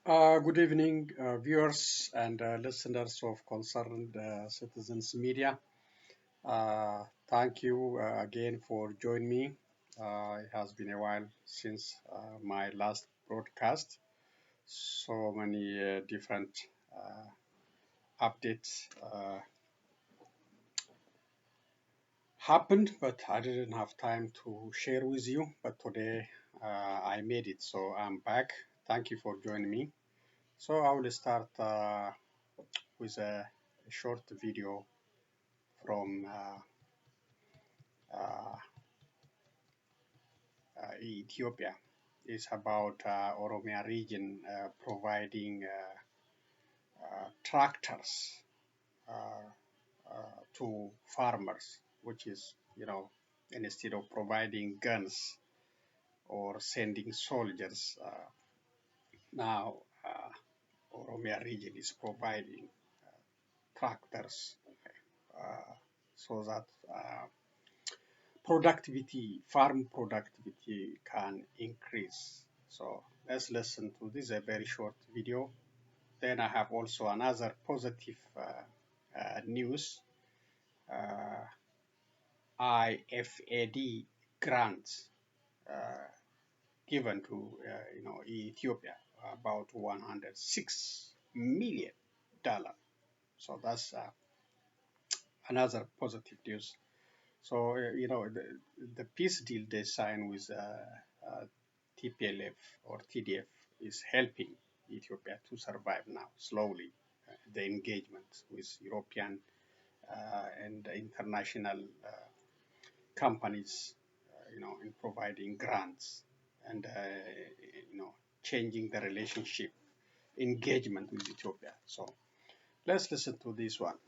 Good evening, viewers and listeners of Concerned Citizens Media. Thank you again for joining me. It has been a while since my last broadcast. So many different updates happened, but I didn't have time to share with you. But today I made it, so I'm back. Thank you for joining me. So I will start with a short video from uh, Ethiopia. It's about Oromia region providing tractors to farmers, which is, instead of providing guns or sending soldiers, now Oromia region is providing tractors so that farm productivity can increase. So let's listen to this, a very short video. Then I have also another positive news. IFAD grants given to Ethiopia, about $106 million. So that's another positive news. So the peace deal they signed with TPLF or TDF is helping Ethiopia to survive now slowly. The engagement with European and international companies, in providing grants and changing the relationship, engagement with Ethiopia. So let's listen to this one.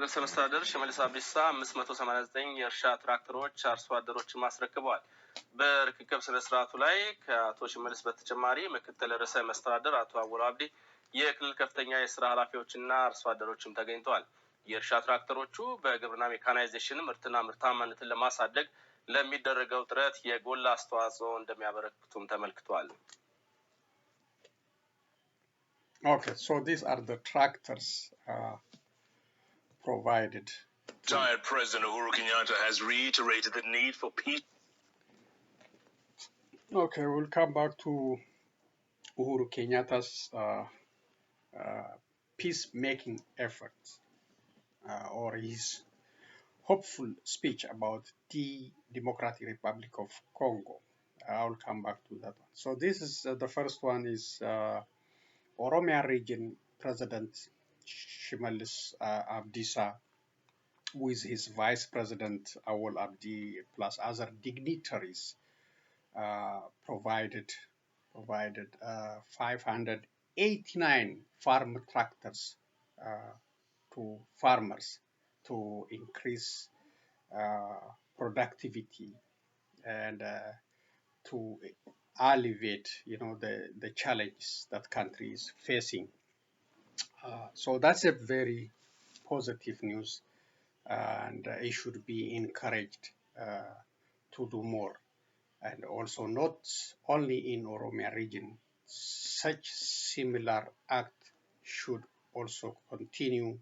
ርዕሰ መስተዳድር ሽመልስ አብዲሳ 589 የእርሻ ትራክተሮች አርሶ አደሮችን አስረክበዋል። በርክክብ ስነ ስርዓቱ ላይ ከአቶ ሽመልስ በተጨማሪ ምክትል ርዕሰ መስተዳድር አቶ አወሉ አብዲ የክልል ከፍተኛ የስራ ኃላፊዎችና አርሶ አደሮችም ተገኝተዋል። የእርሻ ትራክተሮቹ በግብርና ሜካናይዜሽን ምርትና ምርታማነትን ለማሳደግ ለሚደረገው ጥረት የጎላ አስተዋጽኦ እንደሚያበረክቱም ተመልክቷል። Okay, so these are the tractors provided. Retired President Uhuru Kenyatta has reiterated the need for peace. Okay, we'll come back to Uhuru Kenyatta's peacemaking efforts or his hopeful speech about the Democratic Republic of Congo. I'll come back to that one. So this is the first one is Oromia region President Shimalis Abdisa with his Vice President Awol Abdi plus other dignitaries provided 589 farm tractors to farmers to increase productivity and to alleviate, the challenges that country is facing. So that's a very positive news, and it should be encouraged to do more. And also not only in Oromia region, such similar act should also continue.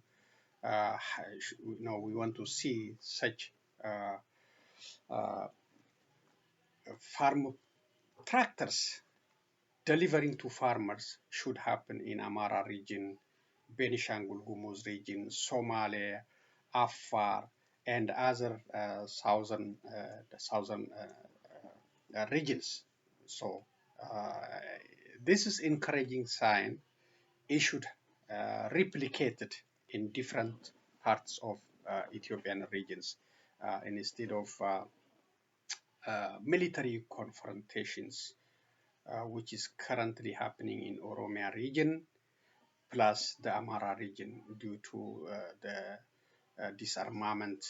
We want to see such farm tractors delivering to farmers should happen in Amara region, Benishangul Gumuz region, Somalia, Afar, and other southern regions. So this is encouraging sign. It should replicate it in different parts of Ethiopian regions instead of military confrontations, which is currently happening in Oromia region plus the Amara region due to the disarmament,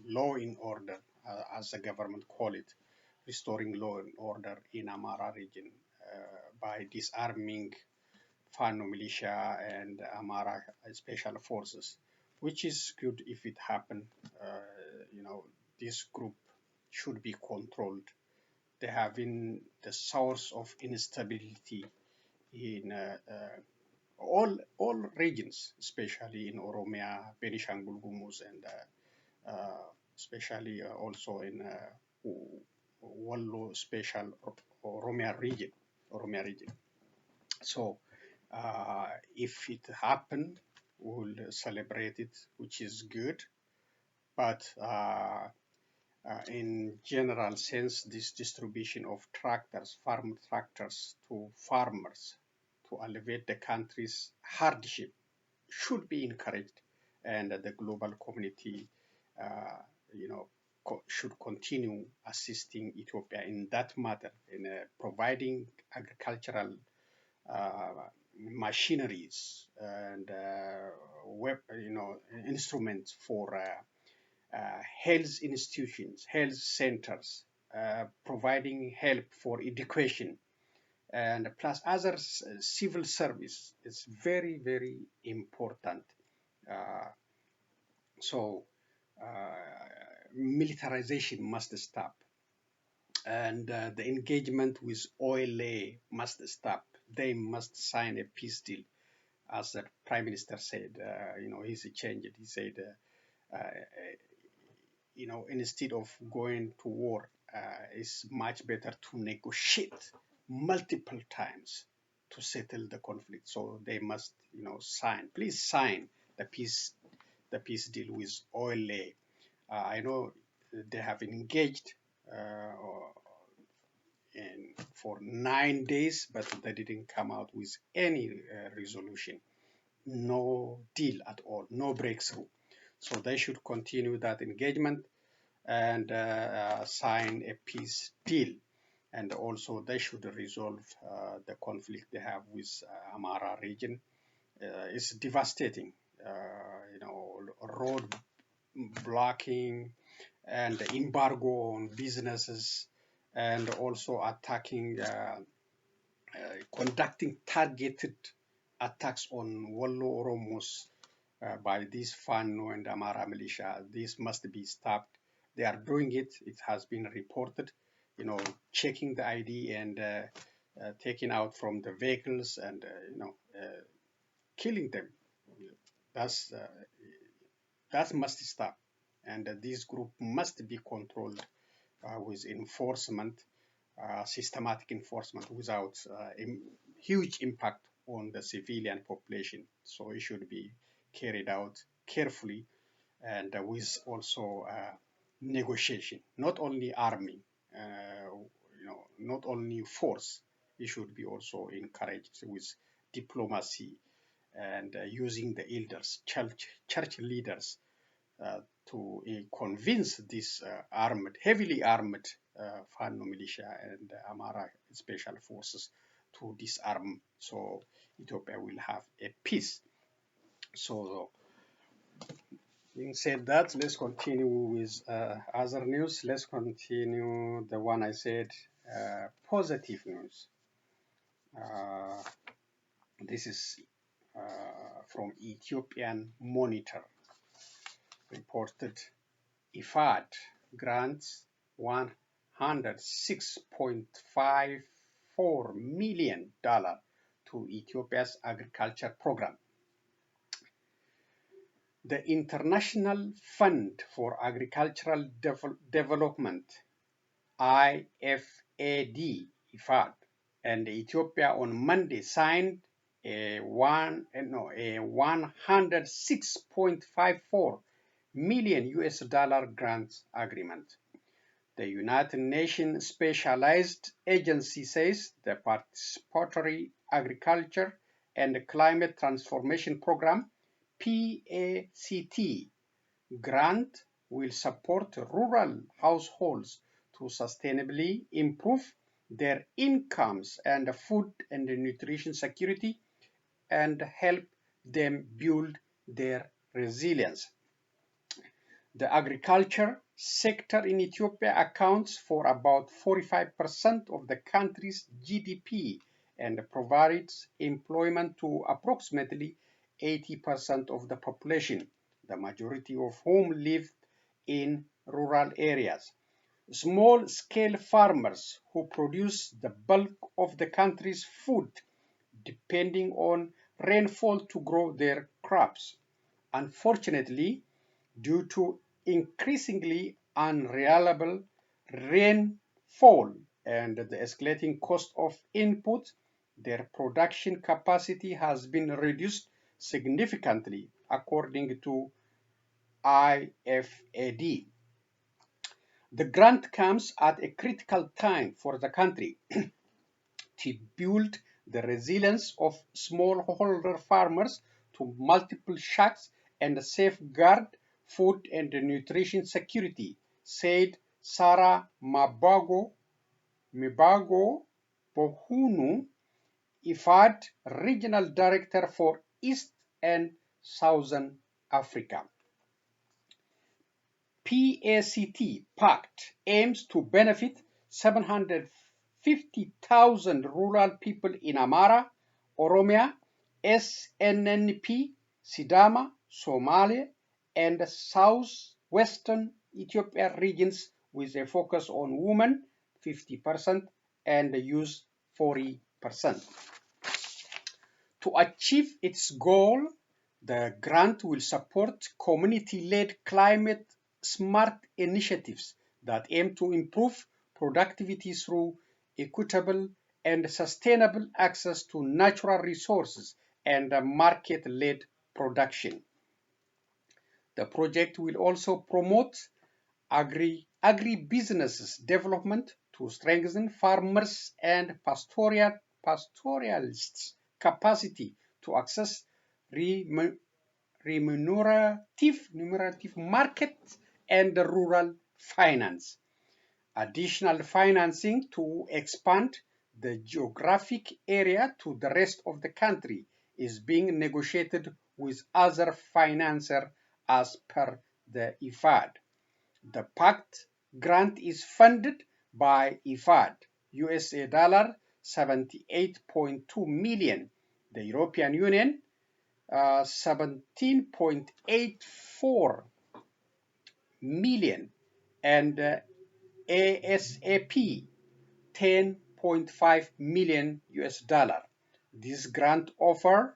law in order, as the government call it, restoring law and order in Amara region by disarming Fano militia and Amara special forces, which is good if it happen. This group should be controlled they have been the source of instability in all regions, especially in Oromia, Benishangul Gumuz, and especially also in Wallo special Oromia region. So if it happened, we'll celebrate it, which is good. But in general sense, this distribution of tractors, farm tractors to farmers to alleviate the country's hardship should be encouraged, and the global community, you know, should continue assisting Ethiopia in that matter, in providing agricultural machineries and instruments for health institutions, health centers, providing help for education, and plus other civil service is very, very important. Uh, so militarization must stop, and the engagement with OLA must stop. They must sign a peace deal, as the Prime Minister said. He's changed. He said, instead of going to war, it's much better to negotiate multiple times to settle the conflict. So they must, sign. Please sign the peace deal with OLA. I know they have engaged for 9 days, but they didn't come out with any resolution. No deal at all, no breakthrough. So they should continue that engagement and sign a peace deal. And also they should resolve the conflict they have with Amara region. It's devastating, road blocking and embargo on businesses, and also attacking, conducting targeted attacks on Wallo Oromos by these Fano and Amara militia. This must be stopped. They are doing it. It has been reported, checking the ID and taking out from the vehicles and, killing them. That must stop. And this group must be controlled with enforcement, systematic enforcement without huge impact on the civilian population. So it should be carried out carefully and with also negotiation, not only army, not only force. It should be also encouraged with diplomacy and using the elders, church leaders to convince these heavily armed Fano militia and Amara special forces to disarm, so Ethiopia will have a peace. So, having said that, let's continue with other news. Let's continue the one I said, positive news. This is from Ethiopian Monitor. Reported IFAD grants $106.54 million to Ethiopia's agriculture program. The International Fund for Agricultural Development, IFAD, and Ethiopia on Monday signed a $106.54 million US grant agreement. The United Nations Specialized Agency says the Participatory Agriculture and Climate Transformation Program, PACT, grant will support rural households to sustainably improve their incomes and food and nutrition security and help them build their resilience. The agriculture sector in Ethiopia accounts for about 45% of the country's GDP and provides employment to approximately 80% of the population, the majority of whom live in rural areas. Small-scale farmers who produce the bulk of the country's food, depending on rainfall to grow their crops. Unfortunately, due to increasingly unreliable rainfall and the escalating cost of input, their production capacity has been reduced significantly, according to IFAD. The grant comes at a critical time for the country to build the resilience of smallholder farmers to multiple shocks and safeguard food and nutrition security, said Sarah Mibago Pohunu, IFAD Regional Director for East and Southern Africa. PACT aims to benefit 750,000 rural people in Amara, Oromia, SNNP, Sidama, Somalia, and southwestern Ethiopia regions with a focus on women 50% and youth 40%. To achieve its goal, the grant will support community-led climate-smart initiatives that aim to improve productivity through equitable and sustainable access to natural resources and market-led production. The project will also promote agribusinesses development to strengthen farmers and pastoralists' capacity to access remunerative markets and rural finance. Additional financing to expand the geographic area to the rest of the country is being negotiated with other financiers as per the IFAD. The PACT grant is funded by IFAD, USA dollar 78.2 million, the European Union 17.84 million, and ASAP 10.5 million US dollar. This grant offers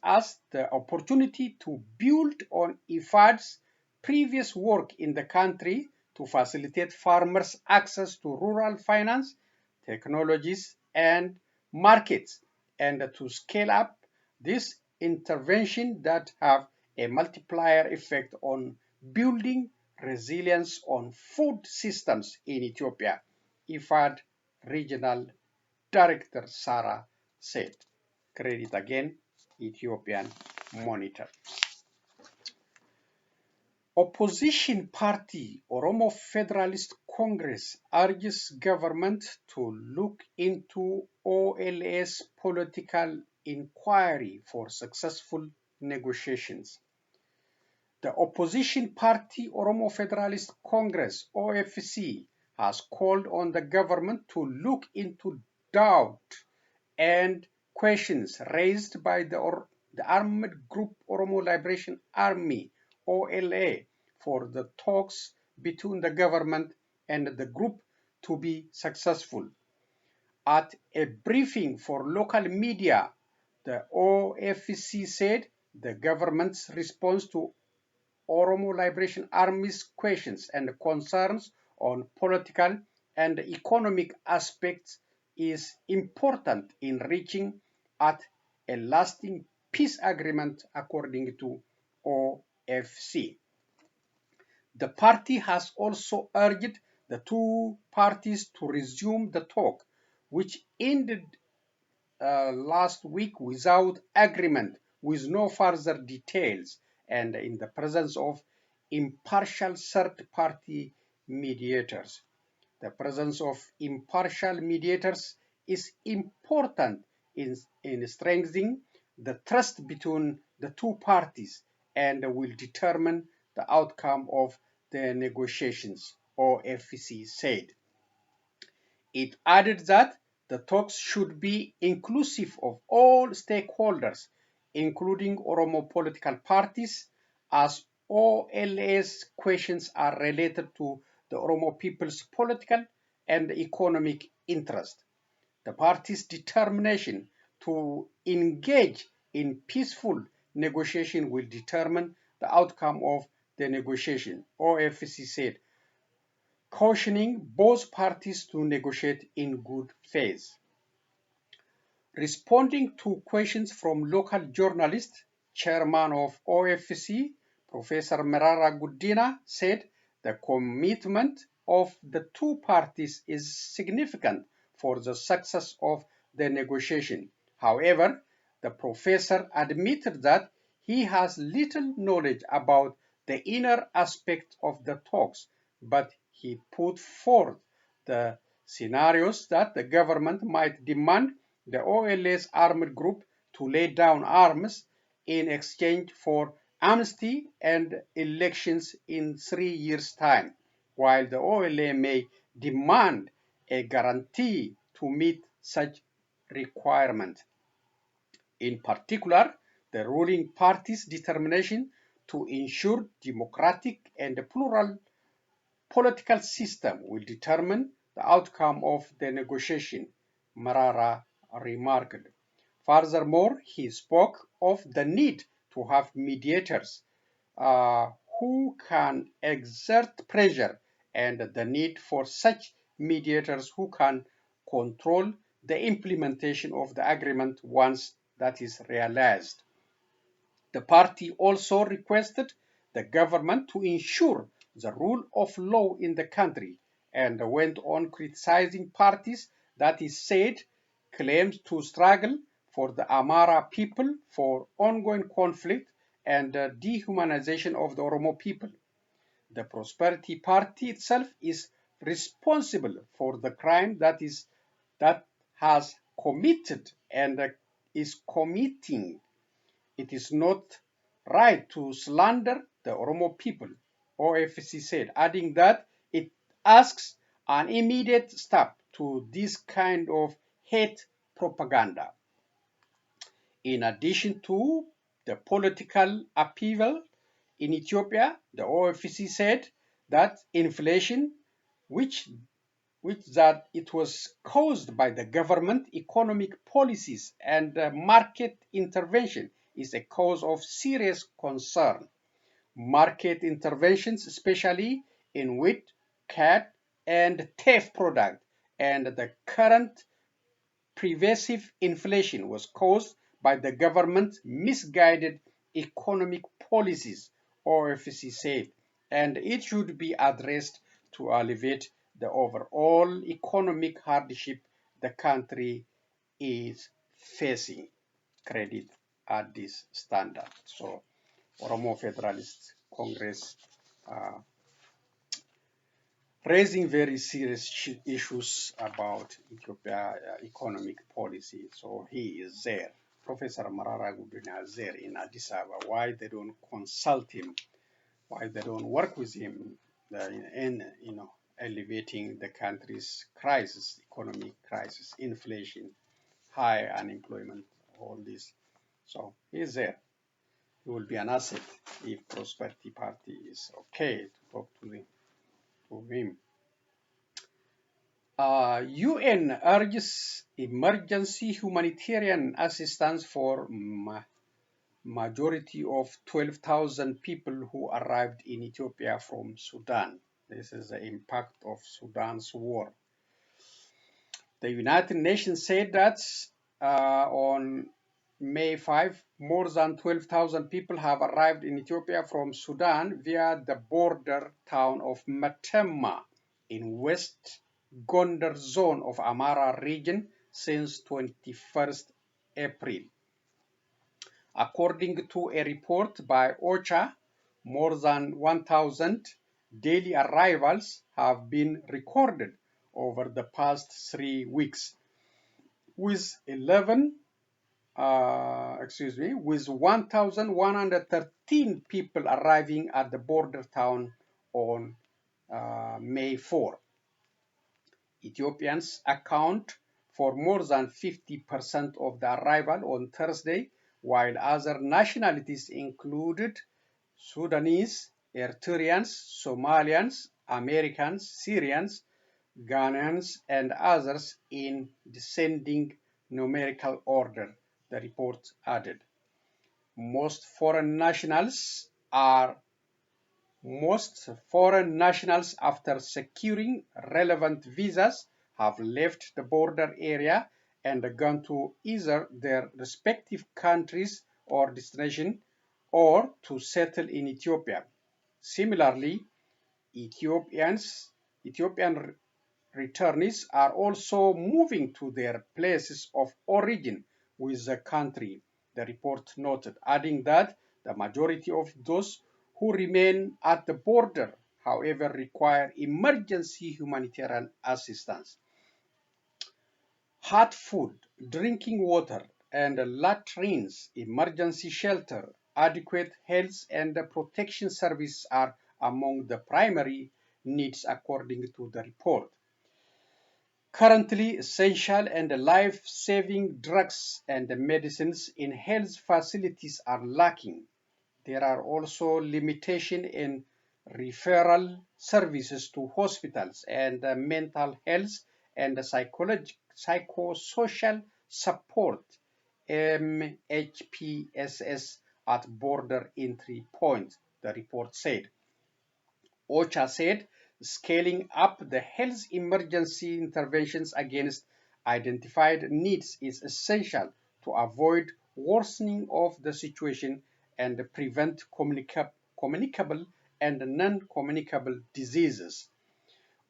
us the opportunity to build on IFAD's previous work in the country to facilitate farmers' access to rural finance, technologies, and markets, and to scale up this intervention that have a multiplier effect on building resilience on food systems in Ethiopia, IFAD Regional Director Sarah said. Credit again, Ethiopian Monitor. Opposition party Oromo Federalist Congress urges government to look into OLA's political inquiry for successful negotiations. The opposition party Oromo Federalist Congress, OFC, has called on the government to look into doubt and questions raised by the armed group Oromo Liberation Army, OLA, for the talks between the government and the group to be successful. At a briefing for local media, the OFC said the government's response to Oromo Liberation Army's questions and concerns on political and economic aspects is important in reaching at a lasting peace agreement, according to OFC. The party has also urged the two parties to resume the talk, which ended last week without agreement, with no further details, and in the presence of impartial third-party mediators. The presence of impartial mediators is important in strengthening the trust between the two parties and will determine the outcome of the negotiations, OFC said. It added that the talks should be inclusive of all stakeholders, including Oromo political parties, as OLA's questions are related to the Oromo people's political and economic interest. The party's determination to engage in peaceful negotiation will determine the outcome of the negotiation, OFC said, cautioning both parties to negotiate in good faith. Responding to questions from local journalists, chairman of OFC, Professor Merara Gudina, said the commitment of the two parties is significant for the success of the negotiation. However, the professor admitted that he has little knowledge about the inner aspects of the talks, but he put forth the scenarios that the government might demand the OLA's armed group to lay down arms in exchange for amnesty and elections in 3 years' time, while the OLA may demand a guarantee to meet such requirement. In particular, the ruling party's determination to ensure democratic and plural political system will determine the outcome of the negotiation, Marara remarked. Furthermore, he spoke of the need to have mediators who can exert pressure and the need for such mediators who can control the implementation of the agreement once that is realized. The party also requested the government to ensure the rule of law in the country and went on criticizing parties that it said claimed to struggle for the Amara people for ongoing conflict and dehumanization of the Oromo people. The Prosperity Party itself is responsible for the crime that has committed and is committing. It is not right to slander the Oromo people, OFC said, adding that it asks an immediate stop to this kind of hate propaganda. In addition to the political upheaval in Ethiopia, the OFC said that inflation, which that it was caused by the government economic policies and market intervention, is a cause of serious concern. Market interventions, especially in wheat, cat, and teff product, and the current pervasive inflation was caused by the government's misguided economic policies, OFC said, and it should be addressed to alleviate the overall economic hardship the country is facing. Credit at this standard. So, Oromo Federalist Congress raising very serious issues about Ethiopia economic policy. So he is there. Professor Marara Gudina is there in Addis Ababa. Why they don't consult him? Why they don't work with him in alleviating the country's crisis, economic crisis, inflation, high unemployment, all this. So he's there. He will be an asset if Prosperity Party is okay to talk to him. UN urges emergency humanitarian assistance for majority of 12,000 people who arrived in Ethiopia from Sudan. This is the impact of Sudan's war. The United Nations said that on May 5, more than 12,000 people have arrived in Ethiopia from Sudan via the border town of Matemma in West Gondar zone of Amara region since 21st April. According to a report by OCHA, more than 1,000 daily arrivals have been recorded over the past 3 weeks, with 1,113 people arriving at the border town on May 4. Ethiopians account for more than 50% of the arrival on Thursday, while other nationalities included Sudanese, Eritreans, Somalians, Americans, Syrians, Ghanaians, and others in descending numerical order, the report added. Most foreign nationals, after securing relevant visas, have left the border area and gone to either their respective countries or destination or to settle in Ethiopia. Similarly, Ethiopian returnees are also moving to their places of origin with the country, the report noted, adding that the majority of those who remain at the border, however, require emergency humanitarian assistance. Hot food, drinking water, and latrines, emergency shelter, adequate health and protection services are among the primary needs according to the report. Currently, essential and life-saving drugs and medicines in health facilities are lacking. There are also limitations in referral services to hospitals and mental health and psychosocial support (MHPSS) at border entry points, the report said. OCHA said scaling up the health emergency interventions against identified needs is essential to avoid worsening of the situation and prevent communicable and non-communicable diseases.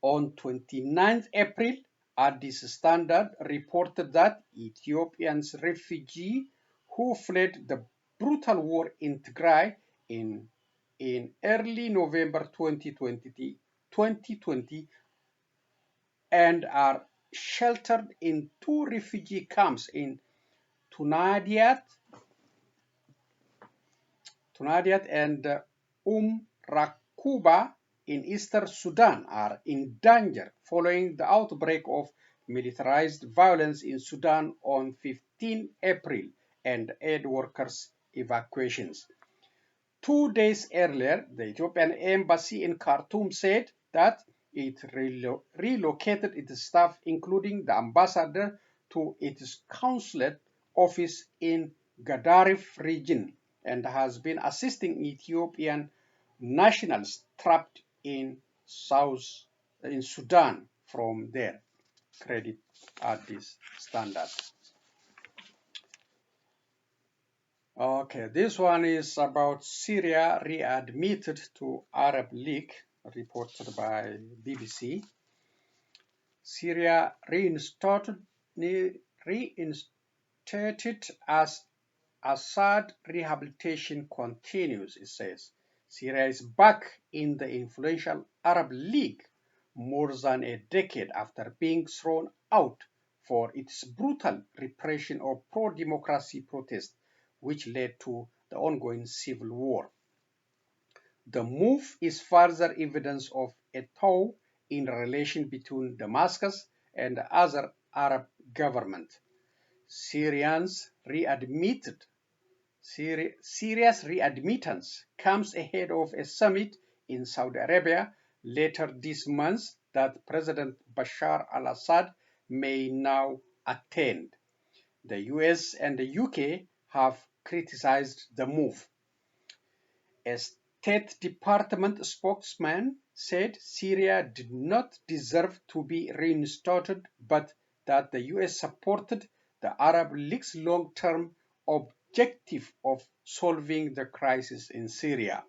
On 29 April, Addis Standard reported that Ethiopian refugees who fled the brutal war in Tigray in early November 2020 and are sheltered in two refugee camps in Tunadiat and Rakuba in eastern Sudan are in danger following the outbreak of militarized violence in Sudan on 15 April and aid workers' evacuations. 2 days earlier, the Ethiopian embassy in Khartoum said that it relocated its staff, including the ambassador, to its consulate office in Gadaref region and has been assisting Ethiopian nationals trapped in Sudan from there. Credit Addis Standard. Okay, this one is about Syria readmitted to Arab League, reported by BBC. Syria reinstated as Assad rehabilitation continues, it says. Syria is back in the influential Arab League more than a decade after being thrown out for its brutal repression of pro-democracy protests, which led to the ongoing civil war. The move is further evidence of a thaw in relation between Damascus and other Arab governments. Syria's readmittance comes ahead of a summit in Saudi Arabia later this month that President Bashar al-Assad may now attend. The US and the UK have criticized the move. A State Department spokesman said Syria did not deserve to be reinstated, but that the US supported the Arab League's long-term objective of solving the crisis in Syria.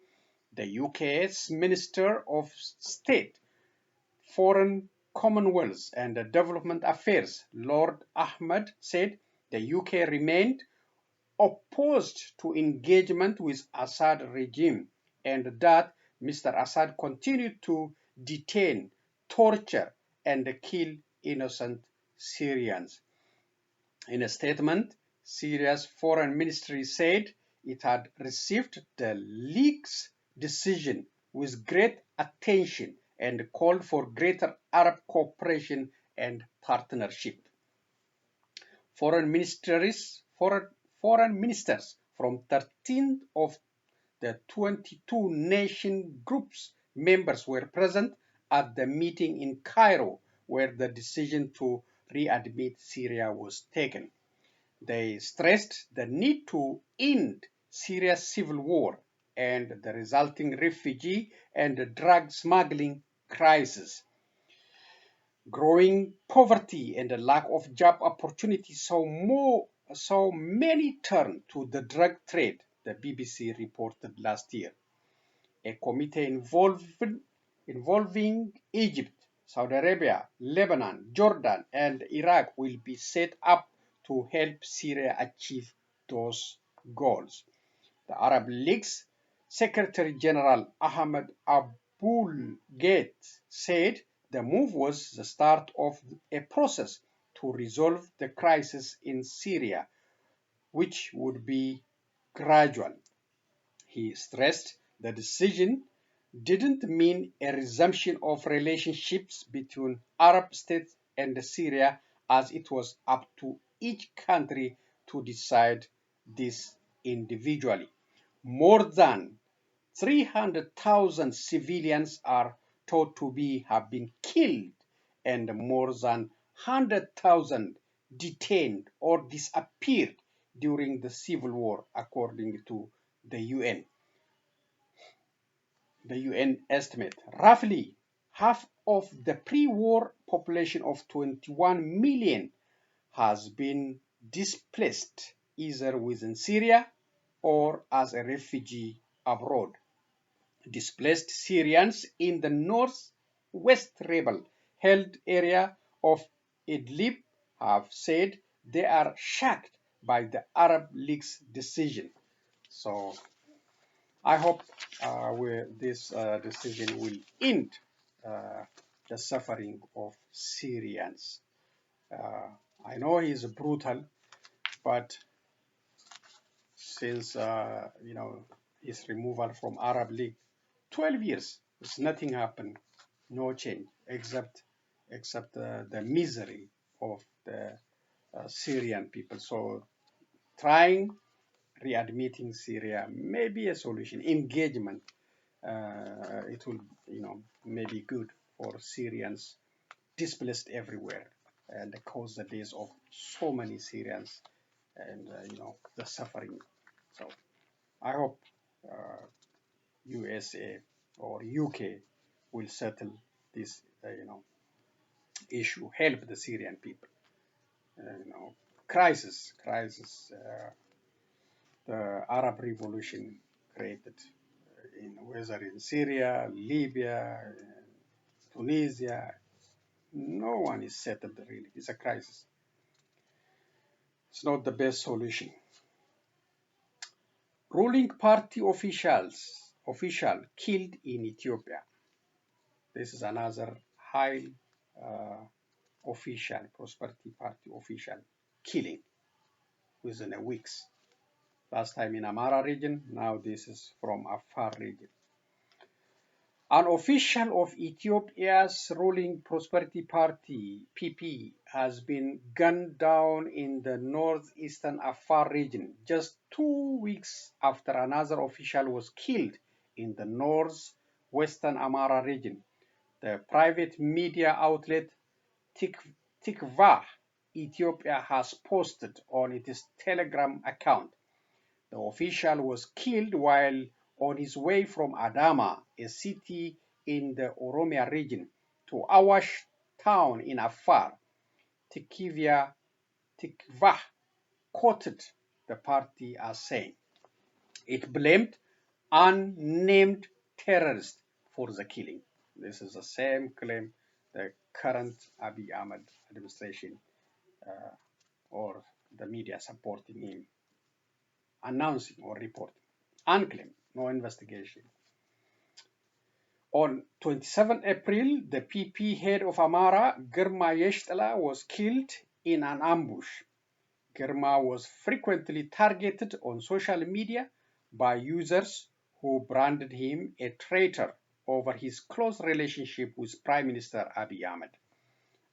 The UK's Minister of State, Foreign Commonwealth and Development Affairs, Lord Ahmed, said the UK remained opposed to engagement with Assad regime and that Mr. Assad continued to detain, torture, and kill innocent Syrians. In a statement, Syria's foreign ministry said it had received the League's decision with great attention and called for greater Arab cooperation and partnership. Foreign ministers from 13 of the 22 nation groups members were present at the meeting in Cairo where the decision to readmit Syria was taken. They stressed the need to end Syria's civil war and the resulting refugee and drug smuggling crisis. Growing poverty and a lack of job opportunities saw many turn to the drug trade, the BBC reported last year. A committee involving Egypt, Saudi Arabia, Lebanon, Jordan, and Iraq will be set up to help Syria achieve those goals. The Arab League's Secretary General Ahmed Abul Gheit said the move was the start of a process to resolve the crisis in Syria, which would be gradual. He stressed the decision didn't mean a resumption of relationships between Arab states and Syria, as it was up to each country to decide this individually. More than 300,000 civilians are thought to have been killed and more than 100,000 detained or disappeared during the civil war, according to the UN. The UN estimate roughly half of the pre-war population of 21 million has been displaced either within Syria or as a refugee abroad. Displaced Syrians in the northwest rebel-held area of Idlib have said they are shocked by the Arab League's decision. So I hope this decision will end the suffering of Syrians. I know he's brutal, but since his removal from Arab League, 12 years, there's nothing happened, no change, except the misery of the Syrian people. So trying readmitting Syria may be a solution. Engagement, it will, maybe good for Syrians displaced everywhere and cause the days of so many Syrians and the suffering. So I hope USA or UK will settle this, issue, help the Syrian people. Crisis. The Arab Revolution created, whether in Syria, Libya, Tunisia, no one is settled really. It's a crisis. It's not the best solution. Ruling party official killed in Ethiopia. This is another high official, Prosperity Party official, killing within a weeks. Last time in Amara region, now this is from Afar region. An official of Ethiopia's ruling Prosperity Party, PP, has been gunned down in the northeastern Afar region just 2 weeks after another official was killed in the northwestern Amara region. The private media outlet Tikvah Ethiopia has posted on its Telegram account. The official was killed while on his way from Adama, a city in the Oromia region, to Awash town in Afar. Tikvah quoted the party as saying it blamed unnamed terrorists for the killing. This is the same claim the current Abiy Ahmed administration or the media supporting him announcing or reporting. Unclaimed, no investigation. On 27 April, the PP head of Amara, Girma Yeshtala, was killed in an ambush. Girma was frequently targeted on social media by users who branded him a traitor over his close relationship with Prime Minister Abiy Ahmed.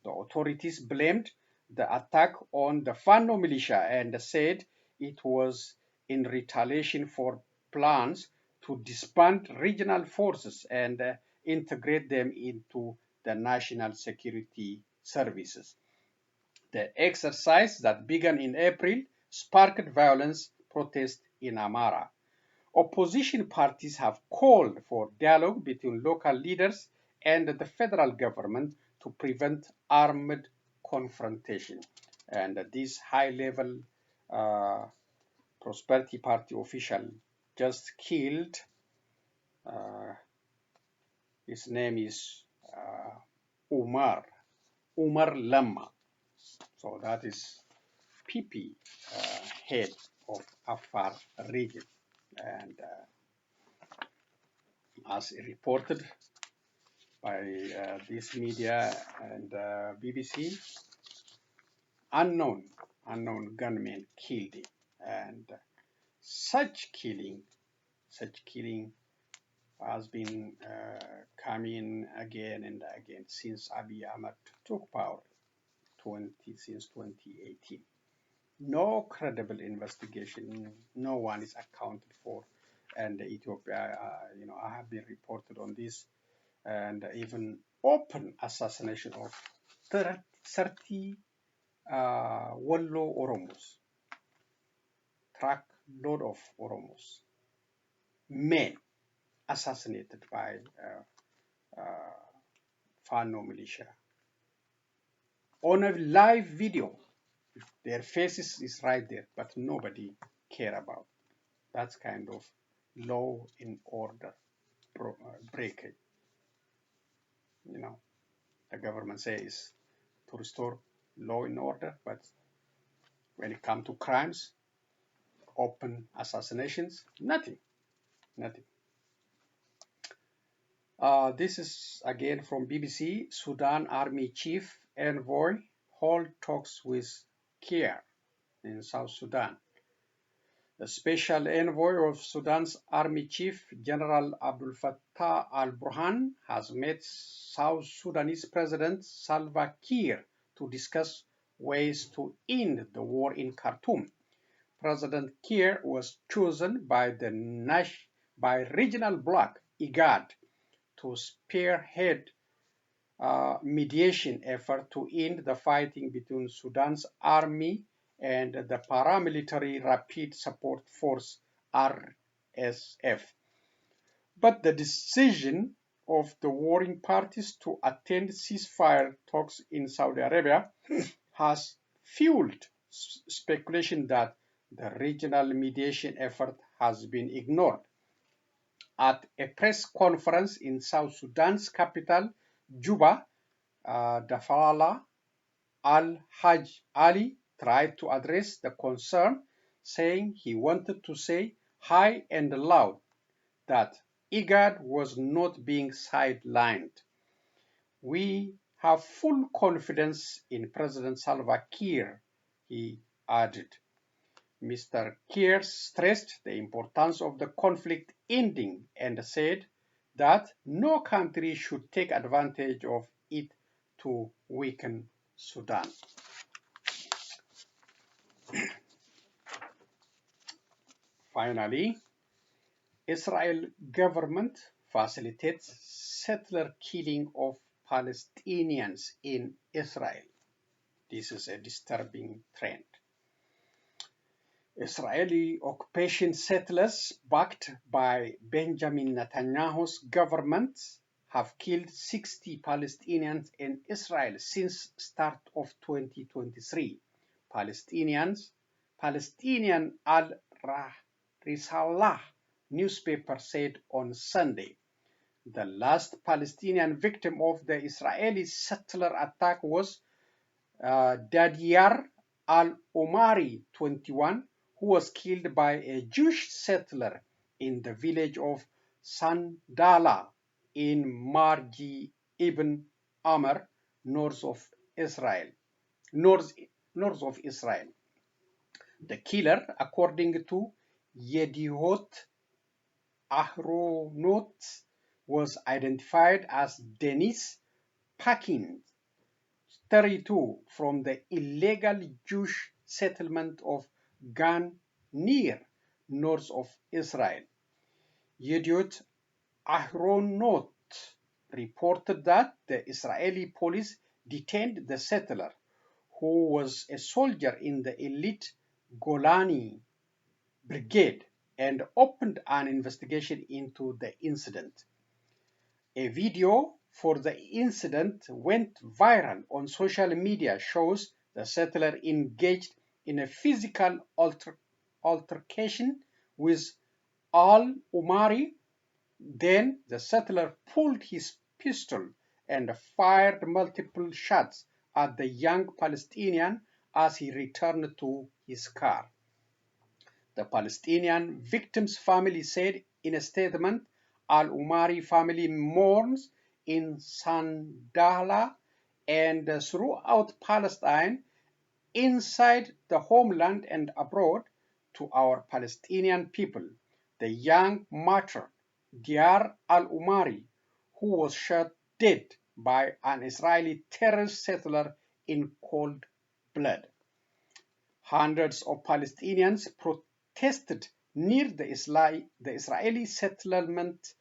The authorities blamed the attack on the Fano militia and said it was in retaliation for plans to disband regional forces and integrate them into the national security services. The exercise that began in April sparked violence protests in Amara. Opposition parties have called for dialogue between local leaders and the federal government to prevent armed confrontation. And this high-level Prosperity Party official just killed, his name is Umar Lamma. So that is PP head of Afar region. And as reported by this media and BBC, unknown gunmen killed him. And such killing has been coming again and again since Abiy Ahmed took power since 2018. No credible investigation, no one is accounted for, and Ethiopia, I have been reported on this, and even open assassination of 30 Wallo Oromos, truckload of Oromos, men assassinated by Fano militia. On a live video, their faces is right there, but nobody care about. That's kind of law and order breakage. The government says to restore law and order, but when it comes to crimes, open assassinations, nothing. This is again from BBC. Sudan Army Chief Envoy hold talks with Kiir in South Sudan. The Special Envoy of Sudan's Army Chief, General Abdel Fattah al-Burhan, has met South Sudanese President Salva Kiir to discuss ways to end the war in Khartoum. President Kiir was chosen by regional bloc IGAD to spearhead mediation effort to end the fighting between Sudan's army and the paramilitary Rapid Support Force RSF. But the decision of the warring parties to attend ceasefire talks in Saudi Arabia has fueled speculation that the regional mediation effort has been ignored. At a press conference in South Sudan's capital, Juba, Dafala al-Hajj Ali tried to address the concern, saying he wanted to say high and loud that IGAD was not being sidelined. We have full confidence in President Salva Kiir, he added. Mr. Kiir stressed the importance of the conflict ending and said that no country should take advantage of it to weaken Sudan. Finally, Israel government facilitates settler killing of Palestinians in Israel. This is a disturbing trend. Israeli occupation settlers backed by Benjamin Netanyahu's government have killed 60 Palestinians in Israel since start of 2023. Palestinian Al-Risalah newspaper said on Sunday. The last Palestinian victim of the Israeli settler attack was Dadiar al-Omari, 21, who was killed by a Jewish settler in the village of Sandala in Marji ibn Amr, north of Israel. The killer, according to Yediot Ahronot, was identified as Denis Pakin, 32, from the illegal Jewish settlement of Gan Nir, north of Israel. Yediot Ahronot reported that the Israeli police detained the settler, who was a soldier in the elite Golani brigade, and opened an investigation into the incident. A video for the incident went viral on social media, shows the settler engaged in a physical altercation with al-Umari. Then the settler pulled his pistol and fired multiple shots at the young Palestinian as he returned to his car. The Palestinian victim's family said in a statement, Al-Umari family mourns in Sandala and throughout Palestine, inside the homeland and abroad, to our Palestinian people. The young martyr, Diyar al-Umari, who was shot dead by an Israeli terrorist settler in cold blood. Hundreds of Palestinians protested near the Israeli settlement,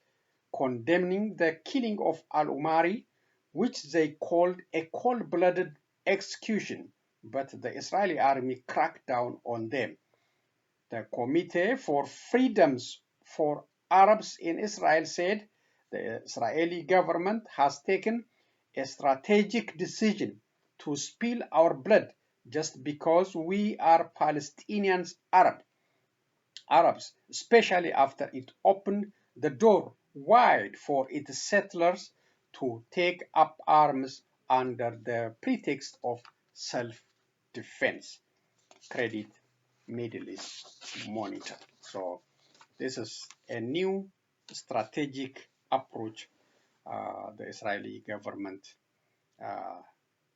condemning the killing of al-Umari, which they called a cold-blooded execution, but the Israeli army cracked down on them. The Committee for Freedoms for Arabs in Israel said the Israeli government has taken a strategic decision to spill our blood just because we are Palestinians Arabs, especially after it opened the door wide for its settlers to take up arms under the pretext of self-defense. Credit Middle East Monitor. So this is a new strategic approach the Israeli government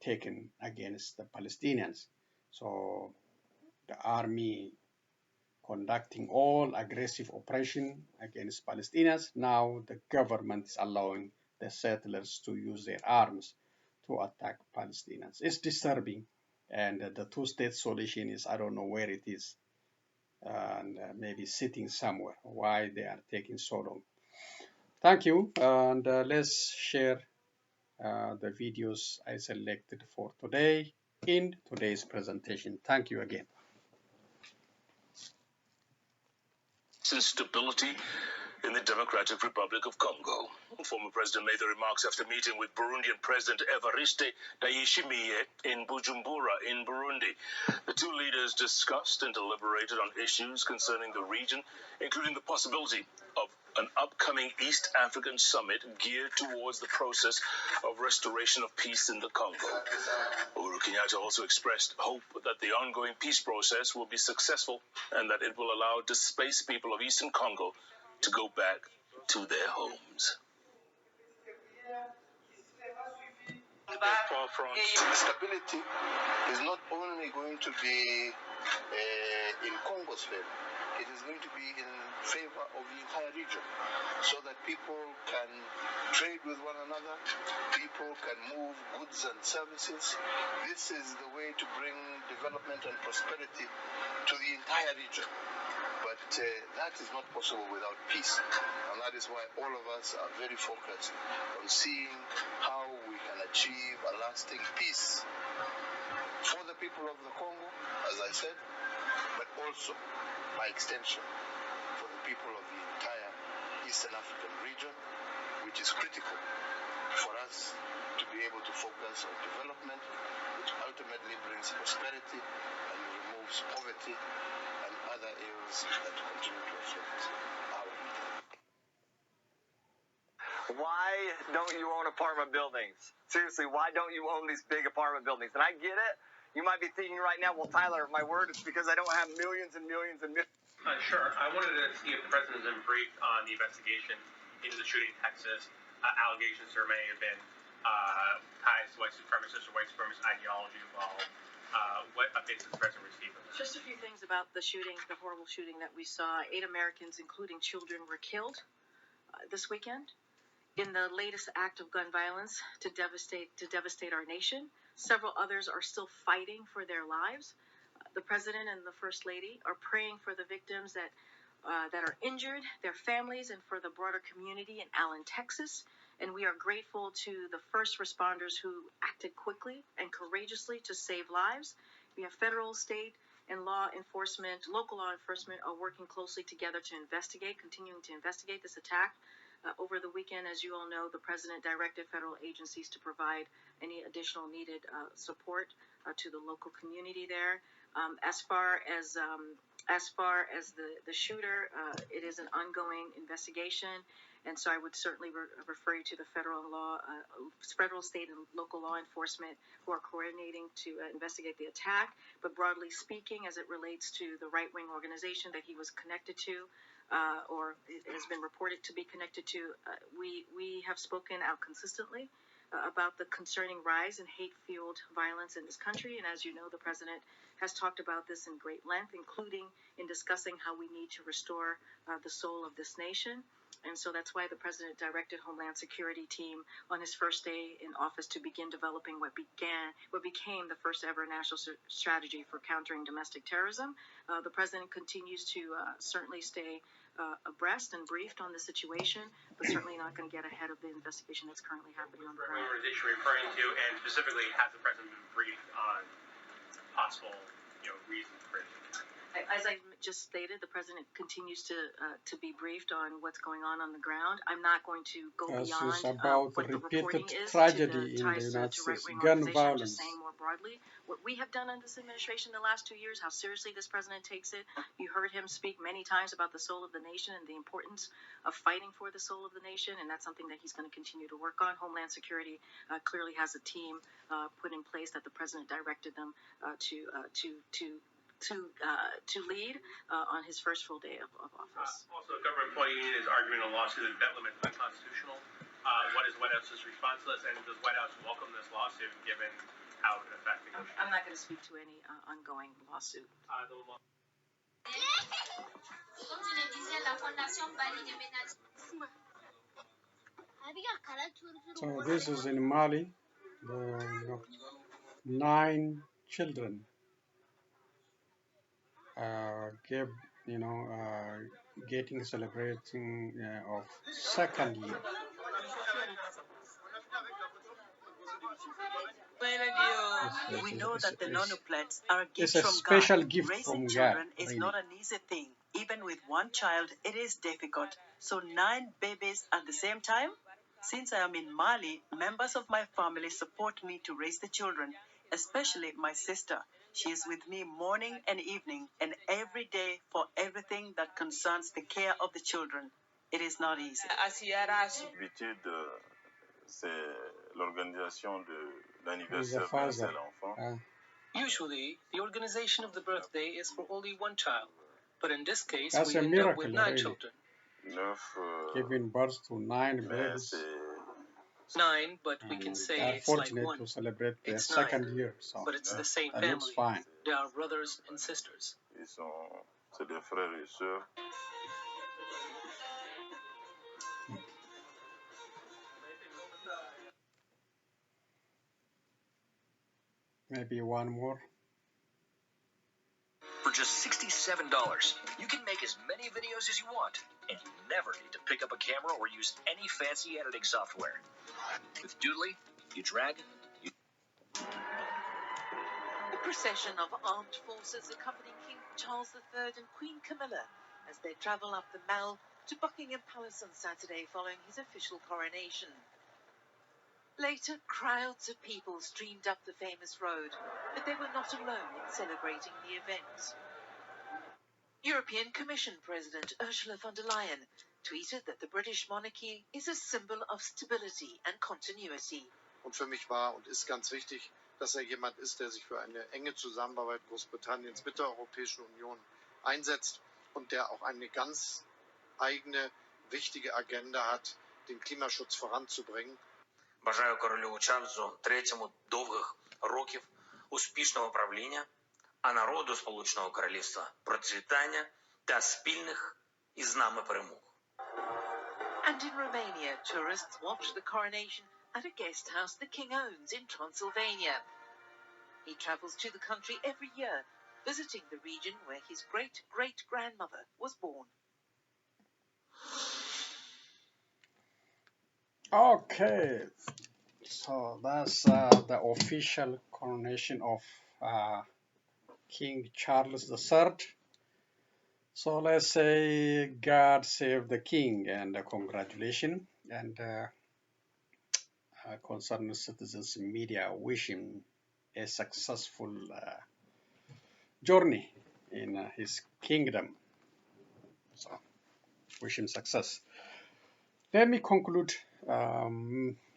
taken against the Palestinians. So the army conducting all aggressive operation against Palestinians. Now the government is allowing the settlers to use their arms to attack Palestinians. It's disturbing, and the two-state solution is, I don't know where it is, and maybe sitting somewhere. Why they are taking so long? Thank you, and let's share the videos I selected for today in today's presentation. Thank you again. Stability in the Democratic Republic of Congo. Former President made the remarks after meeting with Burundian President Evariste Ndayishimiye in Bujumbura in Burundi. The two leaders discussed and deliberated on issues concerning the region, including the possibility of an upcoming East African summit geared towards the process of restoration of peace in the Congo. Uhuru Kenyatta also expressed hope that the ongoing peace process will be successful and that it will allow displaced people of Eastern Congo to go back to their homes. Stability is not only going to be in Congo's favor, it is going to be in favor of the entire region, so that people can trade with one another, people can move goods and services. This is the way to bring development and prosperity to the entire region. But that is not possible without peace. And that is why all of us are very focused on seeing how we can achieve a lasting peace for the people of the Congo, as I said, but also, by extension, for the people of the entire Eastern African region, which is critical for us to be able to focus on development, which ultimately brings prosperity and removes poverty and other ills that continue to affect our region. Why don't you own apartment buildings? Seriously, why don't you own these big apartment buildings? And I get it. You might be thinking right now, well, Tyler, my word, it's because I don't have millions and millions and millions. Sure. I wanted to see if the president has been briefed on the investigation into the shooting in Texas. Allegations there may have been ties to white supremacist or white supremacist ideology involved. What updates has the president received? Just a few things about the shooting, the horrible shooting that we saw. 8 Americans, including children, were killed this weekend in the latest act of gun violence to devastate our nation. Several others are still fighting for their lives. The president and the first lady are praying for the victims that are injured, their families, and for the broader community in Allen, Texas. And we are grateful to the first responders who acted quickly and courageously to save lives. We have federal, state, and law enforcement, local law enforcement are working closely together to continuing to investigate this attack. Over the weekend, as you all know, the president directed federal agencies to provide any additional needed support to the local community there. As far as the shooter, it is an ongoing investigation, and so I would certainly refer you to the federal, state, and local law enforcement who are coordinating to investigate the attack. But broadly speaking, as it relates to the right-wing organization that he was connected to, or it has been reported to be connected to, we have spoken out consistently about the concerning rise in hate-fueled violence in this country. And as you know, the president has talked about this in great length, including in discussing how we need to restore the soul of this nation. And so that's why the president directed Homeland Security team on his first day in office to begin developing what became the first ever national strategy for countering domestic terrorism. The president continues to certainly stay abreast and briefed on the situation, but certainly not going to get ahead of the investigation that's currently happening on the ground. What organization you're referring to, and specifically, has the president been briefed on possible, reasons for it? As I just stated, the president continues to be briefed on what's going on the ground. I'm not going to go beyond about what the the repeated reporting is tragedy to in the ties United to States, right-wing gun organizations. I'm just violence. saying more broadly what we have done in this administration the last 2 years, how seriously this president takes it. You heard him speak many times about the soul of the nation and the importance of fighting for the soul of the nation, and that's something that he's going to continue to work on. Homeland Security clearly has a team put in place that the president directed them to lead on his first full day of office. Also, a government employee union is arguing a lawsuit that debt limit is unconstitutional. What is White House's response to this, and does White House welcome this lawsuit given how it would affect negotiations? I'm not going to speak to any ongoing lawsuit. So this is in Mali. 9 children celebrating of second year. We know that the Nonuplets are a gift a from special God. gift Raising from children God, is really. not an easy thing. Even with one child, it is difficult. So 9 babies at the same time? Since I am in Mali, members of my family support me to raise the children, especially my sister. She is with me morning and evening and every day for everything that concerns the care of the children. It is not easy. C'est l'organisation de l'anniversaire d'un seul enfant. Usually, the organization of the birthday is for only one child, but in this case, That's we a end miracle, up with 9 really. children. Giving birth to 9 babies. 9, but we can say They are it's like fortunate 1. to celebrate their It's second 9, year, so but it's the same that looks family. fine. They are brothers and sisters. C'est des frères et sœurs. Maybe one more. For just $67, you can make as many videos as you want, and you never need to pick up a camera or use any fancy editing software. With Doodly, you drag, you... The procession of armed forces accompanying King Charles III and Queen Camilla as they travel up the Mall to Buckingham Palace on Saturday following his official coronation. Later, crowds of people streamed up the famous road, but they were not alone in celebrating the event. European Commission President Ursula von der Leyen tweeted that the British monarchy is a symbol of stability and continuity. Und für mich war und ist ganz wichtig, dass jemand ist, der sich für eine enge Zusammenarbeit Großbritanniens mit der Europäischen Union einsetzt und der auch eine ganz eigene, wichtige Agenda hat, den Klimaschutz voranzubringen. Бажаю королю Чарльзу III довгих років успішного правління, а народу Сполученого Королівства процвітання та спільних із нами перемог. And in Romania, tourists watched the coronation at a guest house the king owns in Transylvania. He travels to the country every year, visiting the region where his great-great-grandmother was born. Okay, so that's the official coronation of King Charles III. So let's say God save the king and congratulations. And concerned citizens media wish him a successful journey in his kingdom. So wish him success. Let me conclude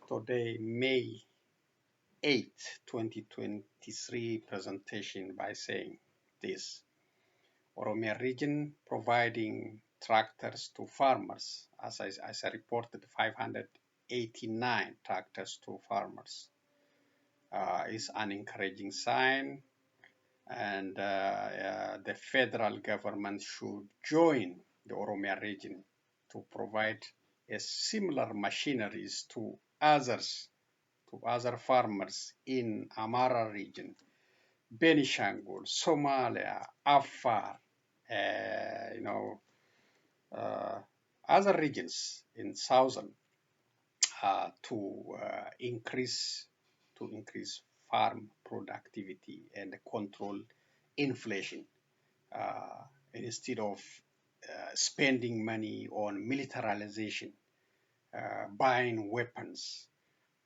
today, May 8, 2023 presentation by saying this. Oromia region providing tractors to farmers. As I reported, 589 tractors to farmers is an encouraging sign, and the federal government should join the Oromia region to provide a similar machineries to other farmers in Amara region, Benishangul, Somalia, Afar, other regions in southern to increase farm productivity and control inflation instead of spending money on militarization, buying weapons,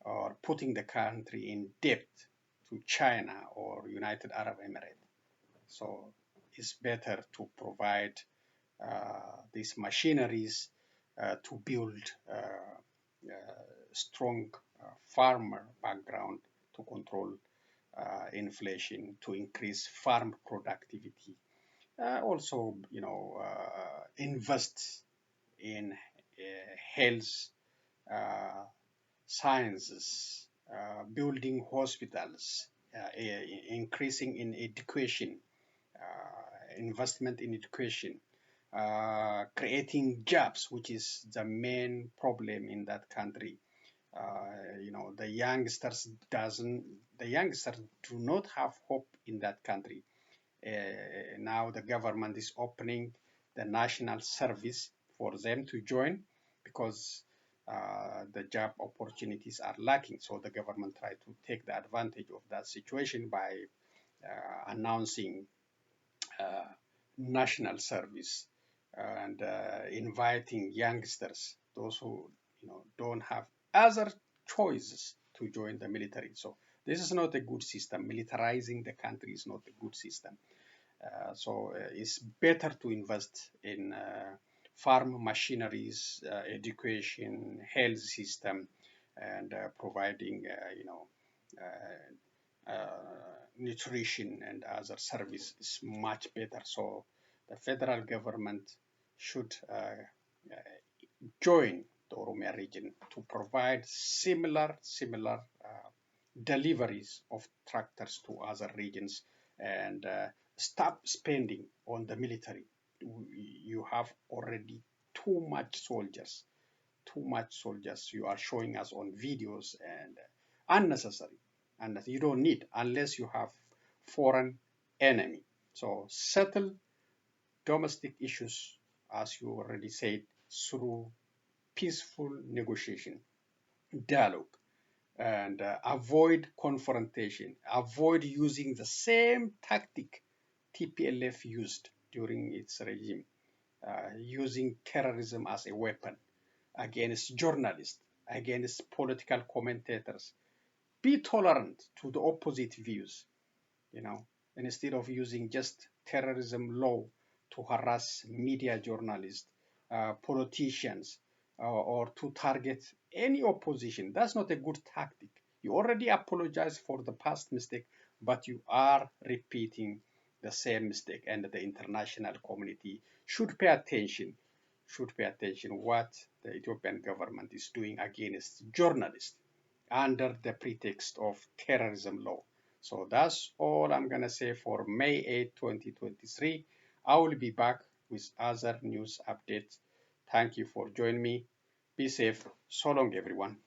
or putting the country in debt to China or United Arab Emirates. So it's better to provide these machineries to build strong farmer background to control inflation, to increase farm productivity. Also, invest in health sciences, building hospitals, increasing in education, investment in education, creating jobs, which is the main problem in that country. The youngsters do not have hope in that country. Now the government is opening the national service for them to join because the job opportunities are lacking. So the government try to take the advantage of that situation by announcing national service and inviting youngsters, those who don't have other choices, to join the military. So this is not a good system. Militarizing the country is not a good system. So it's better to invest in farm machineries, education, health system, and providing nutrition and other service is much better. So the federal government should join the Oromia region to provide similar deliveries of tractors to other regions and stop spending on the military. You have already too much soldiers. You are showing us on videos, and unnecessary. And you don't need unless you have foreign enemy. So settle domestic issues, as you already said, through peaceful negotiation, dialogue, and avoid confrontation. Avoid using the same tactic TPLF used during its regime, using terrorism as a weapon against journalists, against political commentators. Be tolerant to the opposite views, instead of using just terrorism law to harass media journalists, politicians, or to target any opposition. That's not a good tactic. You already apologized for the past mistake, but you are repeating the same mistake, and the international community should pay attention what the Ethiopian government is doing against journalists under the pretext of terrorism law. So that's all I'm going to say for May 8, 2023. I will be back with other news updates. Thank you for joining me. Be safe. So long, everyone.